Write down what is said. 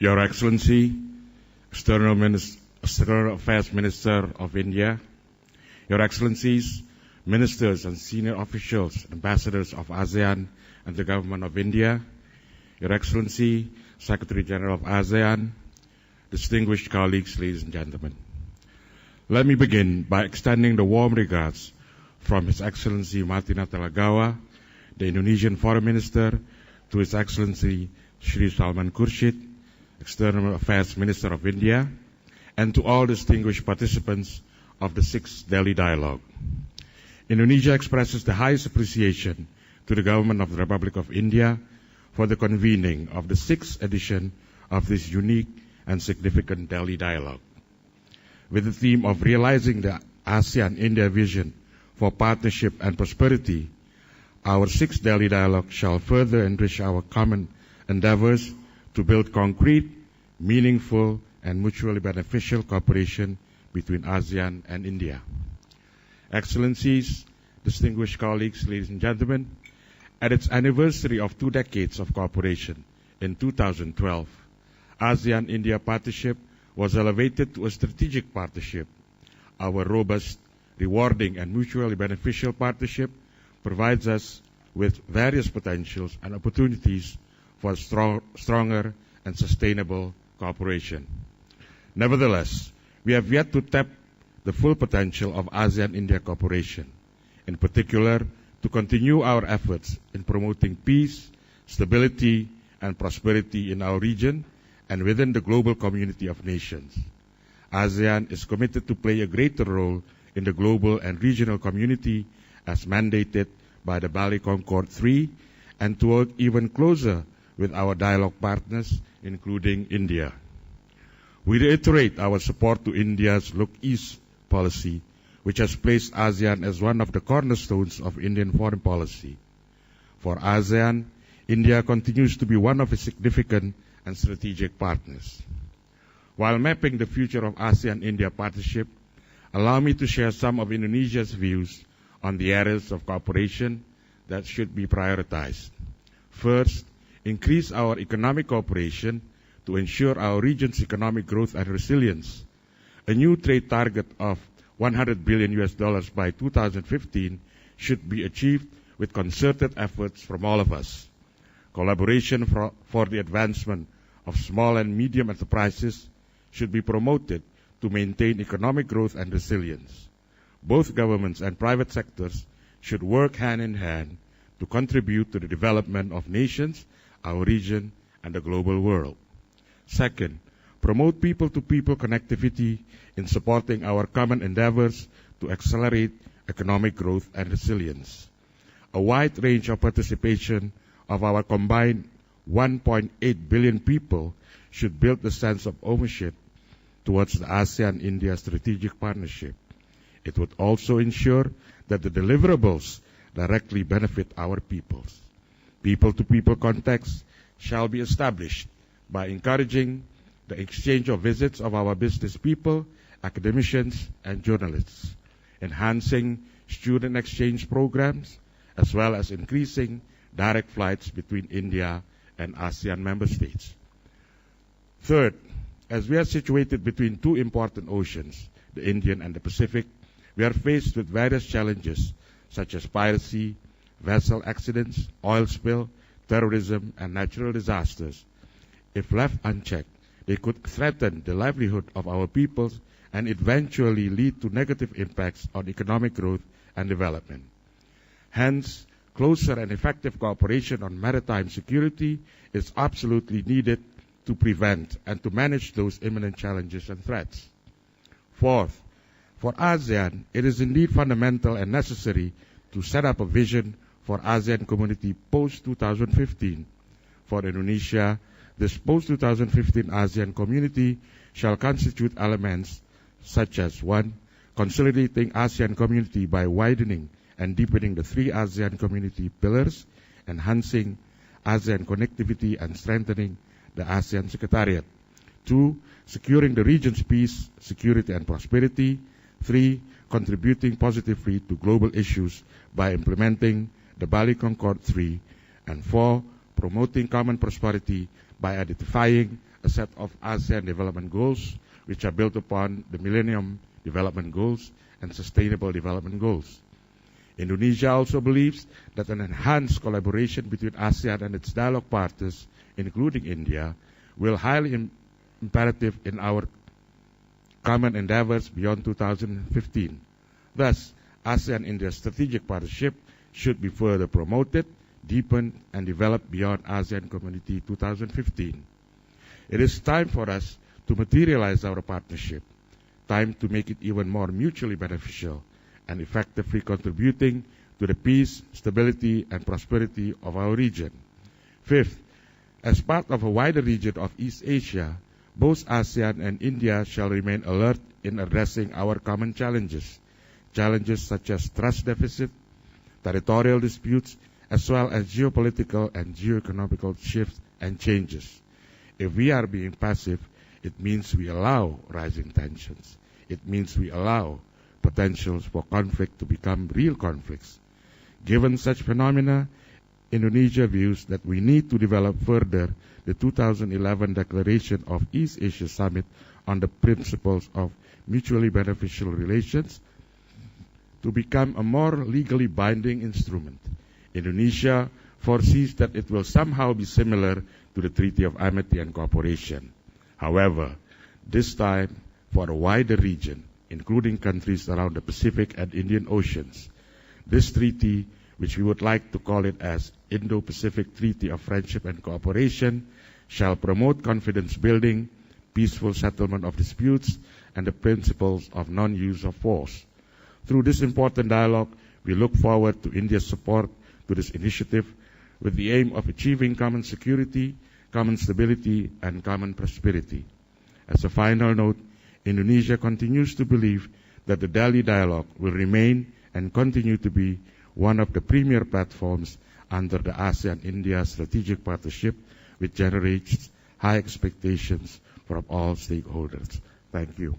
Your Excellency, External Affairs Minister of India, Your Excellencies, Ministers and senior officials, ambassadors of ASEAN and the Government of India, Your Excellency, Secretary General of ASEAN, distinguished colleagues, ladies and gentlemen. Let me begin by extending the warm regards from His Excellency Martina Talagawa, the Indonesian Foreign Minister, to His Excellency Shri Salman Khurshid, External Affairs Minister of India, and to all distinguished participants of the 6th Delhi Dialogue. Indonesia expresses the highest appreciation to the Government of the Republic of India for the convening of the 6th edition of this unique and significant Delhi Dialogue. With the theme of realizing the ASEAN-India vision for partnership and prosperity, our 6th Delhi Dialogue shall further enrich our common endeavors to build concrete, meaningful, and mutually beneficial cooperation between ASEAN and India. Excellencies, distinguished colleagues, ladies and gentlemen, at its anniversary of 2 decades of cooperation in 2012, ASEAN-India partnership was elevated to a strategic partnership. Our robust, rewarding, and mutually beneficial partnership provides us with various potentials and opportunities for stronger and sustainable cooperation. Nevertheless, we have yet to tap the full potential of ASEAN-India cooperation, in particular to continue our efforts in promoting peace, stability, and prosperity in our region and within the global community of nations. ASEAN is committed to play a greater role in the global and regional community as mandated by the Bali Concord III and to work even closer with our dialogue partners, including India. We reiterate our support to India's Look East policy, which has placed ASEAN as one of the cornerstones of Indian foreign policy. For ASEAN, India continues to be one of its significant and strategic partners. While mapping the future of ASEAN-India partnership, allow me to share some of Indonesia's views on the areas of cooperation that should be prioritized. First, increase our economic cooperation to ensure our region's economic growth and resilience. A new trade target of $100 billion by 2015 should be achieved with concerted efforts from all of us. Collaboration for the advancement of small and medium enterprises should be promoted to maintain economic growth and resilience. Both governments and private sectors should work hand in hand to contribute to the development of nations, our region, and the global world. Second, promote people-to-people connectivity in supporting our common endeavors to accelerate economic growth and resilience. A wide range of participation of our combined 1.8 billion people should build the sense of ownership towards the ASEAN-India strategic partnership. It would also ensure that the deliverables directly benefit our peoples. People-to-people contacts shall be established by encouraging the exchange of visits of our business people, academicians, and journalists, enhancing student exchange programs, as well as increasing direct flights between India and ASEAN member states. Third, as we are situated between 2 important oceans, the Indian and the Pacific, we are faced with various challenges such as piracy, vessel accidents, oil spill, terrorism, and natural disasters. If left unchecked, they could threaten the livelihood of our peoples and eventually lead to negative impacts on economic growth and development. Hence, closer and effective cooperation on maritime security is absolutely needed to prevent and to manage those imminent challenges and threats. Fourth, for ASEAN, it is indeed fundamental and necessary to set up a vision for ASEAN community post-2015. For Indonesia, this post-2015 ASEAN community shall constitute elements such as 1. Consolidating ASEAN community by widening and deepening the 3 ASEAN community pillars, enhancing ASEAN connectivity and strengthening the ASEAN Secretariat. 2. Securing the region's peace, security, and prosperity. 3. Contributing positively to global issues by implementing the Bali Concord III. And 4. Promoting common prosperity by identifying a set of ASEAN development goals which are built upon the Millennium Development Goals and Sustainable Development Goals. Indonesia also believes that an enhanced collaboration between ASEAN and its dialogue partners, including India, will highly imperative in our common endeavors beyond 2015. Thus, ASEAN-India strategic partnership should be further promoted, deepened, and developed beyond ASEAN Community 2015. It is time for us to materialize our partnership, time to make it even more mutually beneficial and effectively contributing to the peace, stability, and prosperity of our region. Fifth, as part of a wider region of East Asia, both ASEAN and India shall remain alert in addressing our common challenges such as trust deficit, territorial disputes, as well as geopolitical and geoeconomical shifts and changes. If we are being passive, it means we allow rising tensions. It means we allow potentials for conflict to become real conflicts. Given such phenomena, Indonesia views that we need to develop further the 2011 Declaration of East Asia Summit on the principles of mutually beneficial relations to become a more legally binding instrument. Indonesia foresees that it will somehow be similar to the Treaty of Amity and Cooperation. However, this time for a wider region, including countries around the Pacific and Indian Oceans. This treaty, which we would like to call it as Indo-Pacific Treaty of Friendship and Cooperation, shall promote confidence building, peaceful settlement of disputes, and the principles of non-use of force. Through this important dialogue, we look forward to India's support to this initiative with the aim of achieving common security, common stability, and common prosperity. As a final note, Indonesia continues to believe that the Delhi dialogue will remain and continue to be one of the premier platforms under the ASEAN-India strategic partnership, which generates high expectations from all stakeholders. Thank you.